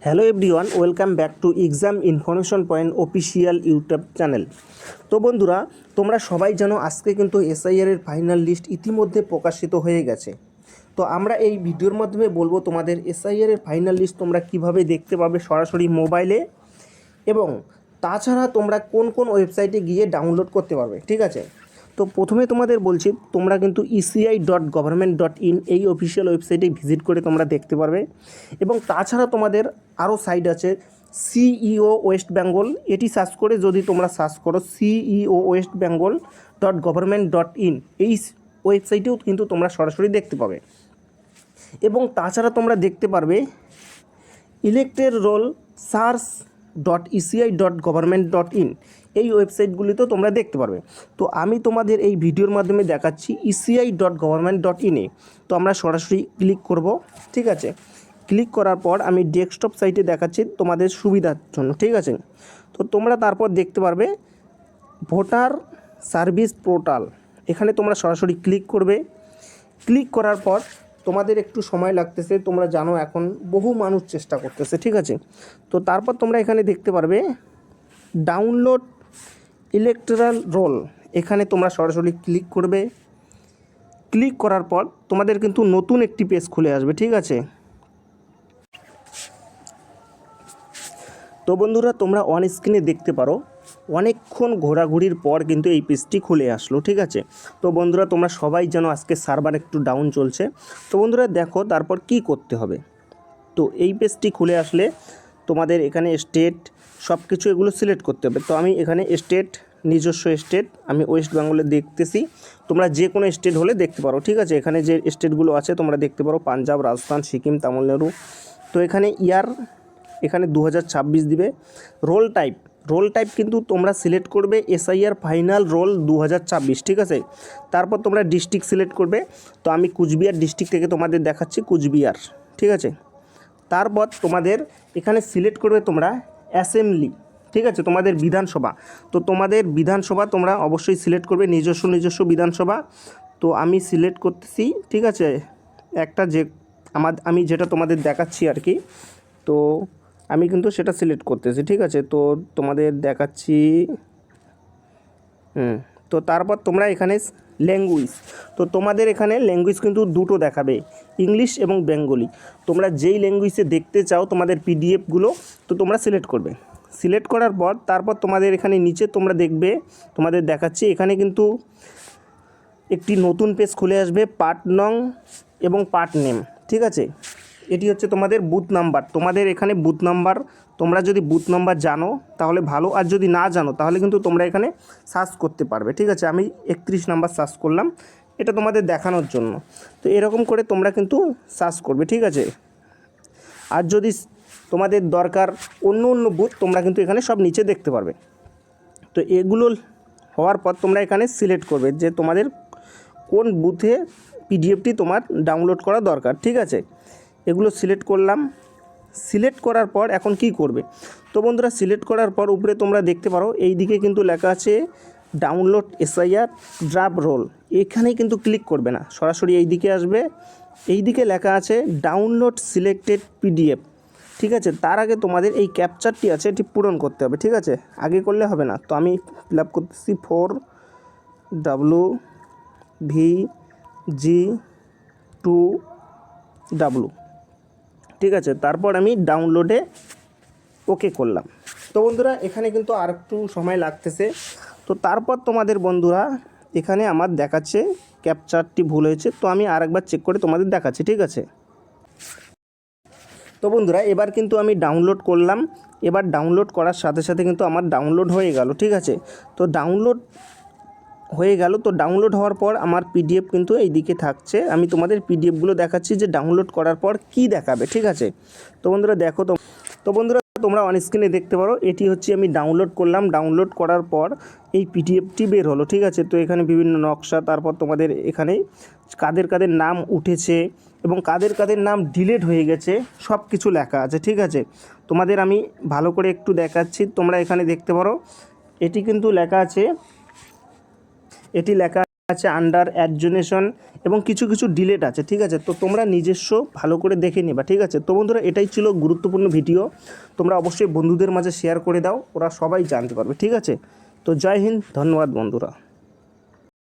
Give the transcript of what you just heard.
Hello everyone, welcome back to exam information point official YouTube channel. তো বন্ধুরা, তোমরা সবাই জানো আজকে কিন্তু এসআইআর এর ফাইনাল লিস্ট ইতিমধ্যে প্রকাশিত হয়ে গেছে। তো আমরা এই ভিডিওর মাধ্যমে বলবো তোমাদের এসআইআর এর ফাইনাল লিস্ট তোমরা কিভাবে দেখতে পাবে সরাসরি মোবাইলে, এবং তাছাড়া তোমরা কোন কোন ওয়েবসাইটে গিয়ে ডাউনলোড করতে পারবে, ঠিক আছে। তো প্রথমে তোমাদের বলছি, তোমরা কিন্তু eci.government.in এই অফিসিয়াল ওয়েবসাইটে ভিজিট করে তোমরা দেখতে পারবে। এবং তাছাড়া তোমাদের আরও সাইট আছে, সিইও ওয়েস্ট বেঙ্গল, এটি সার্চ করে যদি তোমরা সার্চ করো ceo.westbengal.government.in এই ওয়েবসাইটেও কিন্তু তোমরা সরাসরি দেখতে পাবে। এবং তাছাড়া তোমরা দেখতে পারবে ইলেক্টেড রোল search.eci.government.in এই ওয়েবসাইটগুলিতেও তোমরা দেখতে পারবে। তো আমি তোমাদের এই ভিডিওর মাধ্যমে দেখাচ্ছি eci.government.in-এ। তো আমরা সরাসরি ক্লিক করব, ঠিক আছে। ক্লিক করার পর আমি ডেস্কটপ সাইটে দেখাচ্ছি তোমাদের সুবিধার জন্য, ঠিক আছে। তো তোমরা তারপর দেখতে পারবে ভোটার সার্ভিস পোর্টাল, এখানে তোমরা সরাসরি ক্লিক করবে। ক্লিক করার পর তোমাদের একটু সময় লাগতেছে, তোমরা জানো এখন বহু মানুষ চেষ্টা করতেছে, ঠিক আছে। তো তারপর তোমরা এখানে দেখতে পারবে ডাউনলোড ইলেকট্রাল রোল, এখানে তোমরা সরাসরি ক্লিক করবে। ক্লিক করার পর তোমাদের কিন্তু নতুন একটি পেজ খুলে আসবে, ঠিক আছে। তো বন্ধুরা, তোমরা অন স্ক্রিনে দেখতে পারো অনেকক্ষণ ঘোরাঘুরির পর কিন্তু এই পেজটি খুলে আসলো, ঠিক আছে। তো বন্ধুরা, তোমরা সবাই জানো আজকে সার্ভার একটু ডাউন চলছে। তো বন্ধুরা দেখো তারপর কি করতে হবে। তো এই পেজটি খুলে আসলে তোমাদের এখানে স্টেট সব কিছু এগুলো সিলেক্ট করতে হবে। তো আমি এখানে স্টেট, নিজস্ব স্টেট আমি ওয়েস্ট বেঙ্গলে দেখতেছি, তোমরা যে কোনো স্টেট হলে দেখতে পারো, ঠিক আছে। এখানে যে স্টেটগুলো আছে তোমরা দেখতে পারো পাঞ্জাব, রাজস্থান, সিকিম, তামিলনাড়ু। তো এখানে ইয়ার এখানে 2026 দিবে। রোল টাইপ কিন্তু তোমরা সিলেক্ট করবে এসআইআর ফাইনাল রোল 2026, ঠিক আছে। তারপর তোমরা ডিস্ট্রিক্ট সিলেক্ট করবে। তো আমি কুচবিহার ডিস্ট্রিক্ট থেকে তোমাদের দেখাচ্ছি কুচবিহার, ঠিক আছে। তারপর তোমাদের এখানে সিলেক্ট করবে তোমরা অ্যাসেম্বলি, ঠিক আছে, তোমাদের বিধানসভা। তো তোমাদের বিধানসভা তোমরা অবশ্যই সিলেক্ট করবে, নিজস্ব বিধানসভা। তো আমি সিলেক্ট করতেছি, ঠিক আছে, একটা যে আমি যেটা তোমাদের দেখাচ্ছি আর কি। তো আমি কিন্তু সেটা সিলেক্ট করতেছি, ঠিক আছে। তো তোমাদের দেখাচ্ছি, তো তারপর তোমরা এখানে ল্যাঙ্গুয়েজ, তো তোমাদের এখানে ল্যাঙ্গুয়েজ কিন্তু দুটো দেখাবে, ইংলিশ এবং বেঙ্গলি। তোমরা যেই ল্যাঙ্গুয়েজে দেখতে চাও তোমাদের পিডিএফগুলো, তো তোমরা সিলেক্ট করবে। সিলেক্ট করার পর তারপর তোমাদের এখানে নিচে তোমরা দেখবে, তোমাদের দেখাচ্ছি এখানে কিন্তু একটি নতুন পেজ খুলে আসবে, পার্ট নং এবং পার্ট নেম, ঠিক আছে। এটি হচ্ছে তোমাদের বুথ নাম্বার। তোমাদের এখানে বুথ নাম্বার, তোমরা যদি বুথ নাম্বার জানো তাহলে ভালো, আর যদি না জানো তাহলে কিন্তু তোমরা এখানে সার্চ করতে পারবে, ঠিক আছে। আমি 31 নাম্বার সার্চ করলাম, এটা তোমাদের দেখানোর জন্য। তো এরকম করে তোমরা কিন্তু সার্চ করবে, ঠিক আছে। আর যদি তোমাদের দরকার অন্য বুথ, তোমরা কিন্তু এখানে সব নিচে দেখতে পারবে। তো এগুলো হওয়ার পর তোমরা এখানে সিলেক্ট করবে যে তোমাদের কোন বুথে পিডিএফটি তোমার ডাউনলোড করা দরকার, ঠিক আছে। এগুলো সিলেক্ট করলাম। সিলেক্ট করার পর এখন কি করবে। তো বন্ধুরা, সিলেক্ট করার পর উপরে তোমরা দেখতে পারো এই দিকে কিন্তু লেখা আছে ডাউনলোড এসআইআর ড্রাফট রোল, এখানে কিন্তু ক্লিক করবে না, সরাসরি এই দিকে আসবে। এই দিকে লেখা আছে ডাউনলোড সিলেক্টেড পিডিএফ, ঠিক আছে। তার আগে তোমাদের এই ক্যাপচারটি আছে, এটি পূরণ করতে হবে, ঠিক আছে। আগে করলে হবে না। তো আমি ফিল আপ করতেছি 4WVG2W, ঠিক আছে। তারপর আমি ডাউনলোডে ওকে করলাম। তো বন্ধুরা, এখানে কিন্তু আর একটু সময় লাগতেছে। তো তারপর তোমাদের বন্ধুরা এখানে আমার দেখাচ্ছে ক্যাপচারটি ভুল হয়েছে, তো আমি আরেকবার চেক করে তোমাদের দেখাচ্ছি, ঠিক আছে। তো বন্ধুরা, এবার কিন্তু আমি ডাউনলোড করলাম। এবার ডাউনলোড করার সাথে সাথে কিন্তু আমার ডাউনলোড হয়ে গেল, ঠিক আছে। তো ডাউনলোড হয়ে গেল। তো ডাউনলোড হওয়ার পর আমার পিডিএফ কিন্তু এই দিকে থাকছে। আমি তোমাদের পিডিএফগুলো দেখাচ্ছি যে ডাউনলোড করার পর কি দেখাবে, ঠিক আছে। তো বন্ধুরা দেখো, তো বন্ধুরা তোমরা অন স্ক্রিনে দেখতে পারো এটি হচ্ছে আমি ডাউনলোড করলাম। ডাউনলোড করার পর এই পিডিএফটি বের হলো, ঠিক আছে। তো এখানে বিভিন্ন নকশা, তারপর তোমাদের এখানে কাদের কাদের নাম উঠেছে এবং কাদের নাম ডিলিট হয়ে গেছে সব কিছু লেখা আছে, ঠিক আছে। তোমাদের আমি ভালো করে একটু দেখাচ্ছি, তোমরা এখানে দেখতে পারো এটি কিন্তু লেখা আছে, এটি লেখা আছে আন্ডার অ্যাডজনেশন এবং কিছু কিছু ডিলেট আছে, ঠিক আছে। তো তোমরা নিজস্ব ভালো করে দেখে নিবা, ঠিক আছে। তো বন্ধুরা এটাই ছিল গুরুত্বপূর্ণ ভিডিও, তোমরা অবশ্যই বন্ধুদের মাঝে শেয়ার করে দাও, ওরা সবাই জানতে পারবে, ঠিক আছে। তো জয় হিন্দ, ধন্যবাদ বন্ধুরা।